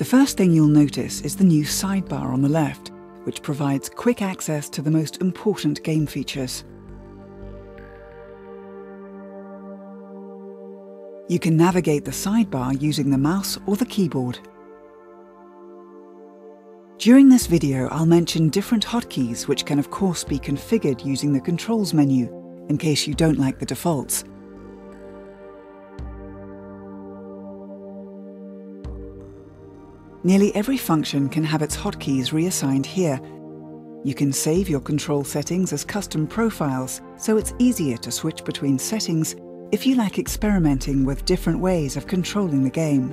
The first thing you'll notice is the new sidebar on the left, which provides quick access to the most important game features. You can navigate the sidebar using the mouse or the keyboard. During this video, I'll mention different hotkeys which can of course be configured using the controls menu, in case you don't like the defaults. Nearly every function can have its hotkeys reassigned here. You can save your control settings as custom profiles, so it's easier to switch between settings if you like experimenting with different ways of controlling the game.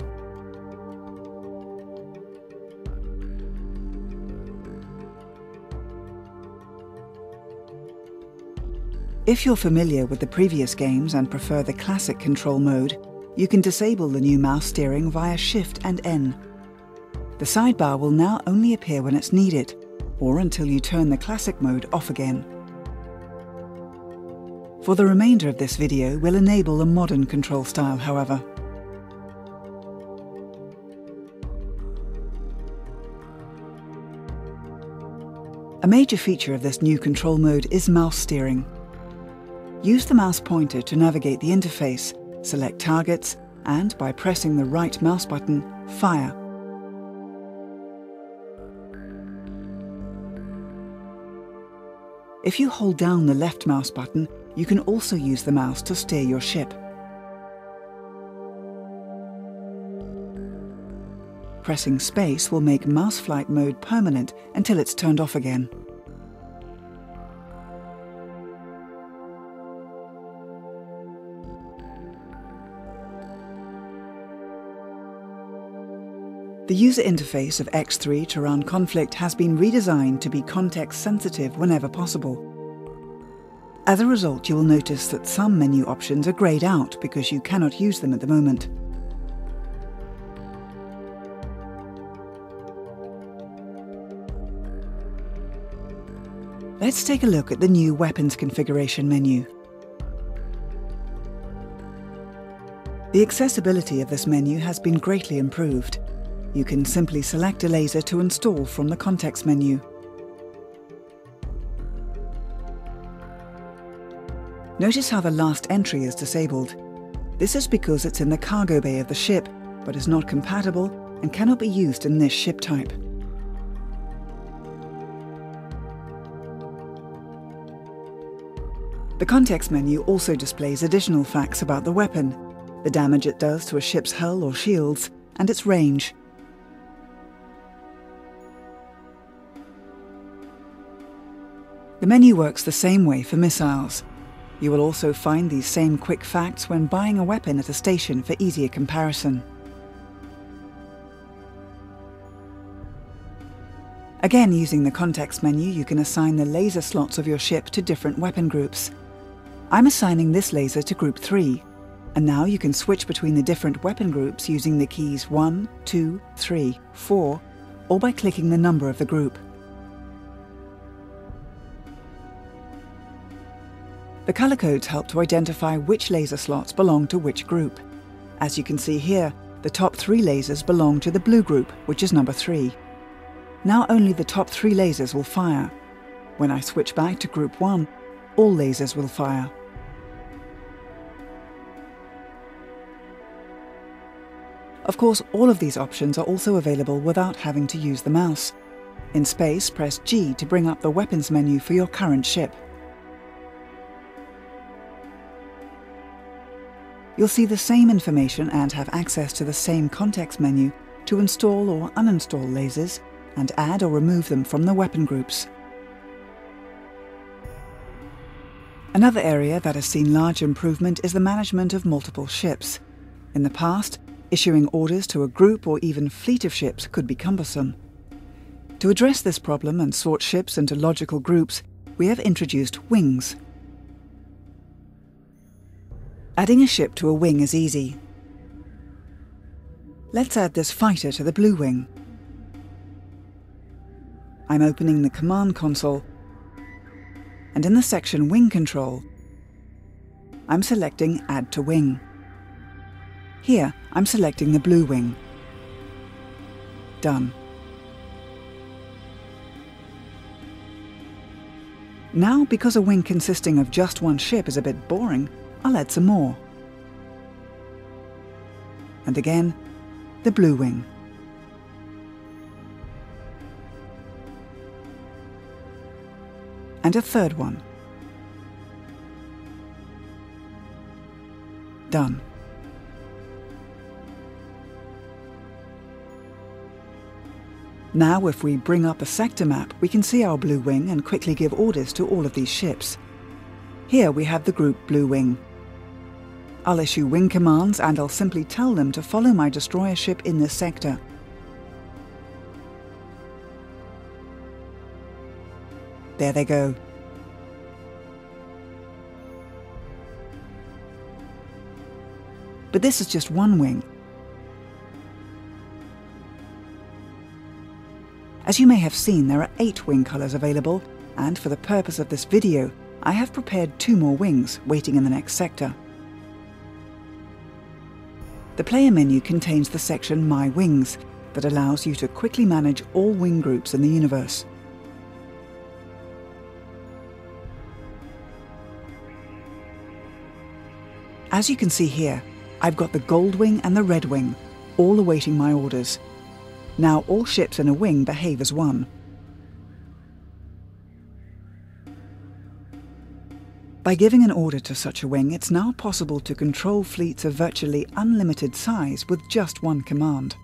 If you're familiar with the previous games and prefer the classic control mode, you can disable the new mouse steering via Shift and N. The sidebar will now only appear when it's needed, or until you turn the classic mode off again. For the remainder of this video, we'll enable a modern control style, however. A major feature of this new control mode is mouse steering. Use the mouse pointer to navigate the interface, select targets, and by pressing the right mouse button, fire. If you hold down the left mouse button, you can also use the mouse to steer your ship. Pressing space will make mouse flight mode permanent until it's turned off again. The user interface of X3 to run Conflict has been redesigned to be context-sensitive whenever possible. As a result, you will notice that some menu options are greyed out because you cannot use them at the moment. Let's take a look at the new Weapons configuration menu. The accessibility of this menu has been greatly improved. You can simply select a laser to install from the context menu. Notice how the last entry is disabled. This is because it's in the cargo bay of the ship, but is not compatible and cannot be used in this ship type. The context menu also displays additional facts about the weapon, the damage it does to a ship's hull or shields, and its range. The menu works the same way for missiles. You will also find these same quick facts when buying a weapon at a station for easier comparison. Again, using the context menu, you can assign the laser slots of your ship to different weapon groups. I'm assigning this laser to Group 3, and now you can switch between the different weapon groups using the keys 1, 2, 3, 4, or by clicking the number of the group. The color codes help to identify which laser slots belong to which group. As you can see here, the top 3 lasers belong to the blue group, which is number 3. Now only the top 3 lasers will fire. When I switch back to Group 1, all lasers will fire. Of course, all of these options are also available without having to use the mouse. In space, press G to bring up the weapons menu for your current ship. You'll see the same information and have access to the same context menu to install or uninstall lasers and add or remove them from the weapon groups. Another area that has seen large improvement is the management of multiple ships. In the past, issuing orders to a group or even fleet of ships could be cumbersome. To address this problem and sort ships into logical groups, we have introduced wings. Adding a ship to a wing is easy. Let's add this fighter to the blue wing. I'm opening the command console, and in the section Wing Control, I'm selecting Add to Wing. Here, I'm selecting the blue wing. Done. Now, because a wing consisting of just one ship is a bit boring, I'll add some more. And again, the blue wing. And a third one. Done. Now, if we bring up a sector map, we can see our blue wing and quickly give orders to all of these ships. Here we have the group Blue Wing. I'll issue wing commands and I'll simply tell them to follow my destroyer ship in this sector. There they go. But this is just one wing. As you may have seen, there are 8 wing colours available, and for the purpose of this video, I have prepared 2 more wings waiting in the next sector. The player menu contains the section My Wings that allows you to quickly manage all wing groups in the universe. As you can see here, I've got the gold wing and the red wing, all awaiting my orders. Now all ships in a wing behave as one. By giving an order to such a wing, it's now possible to control fleets of virtually unlimited size with just one command.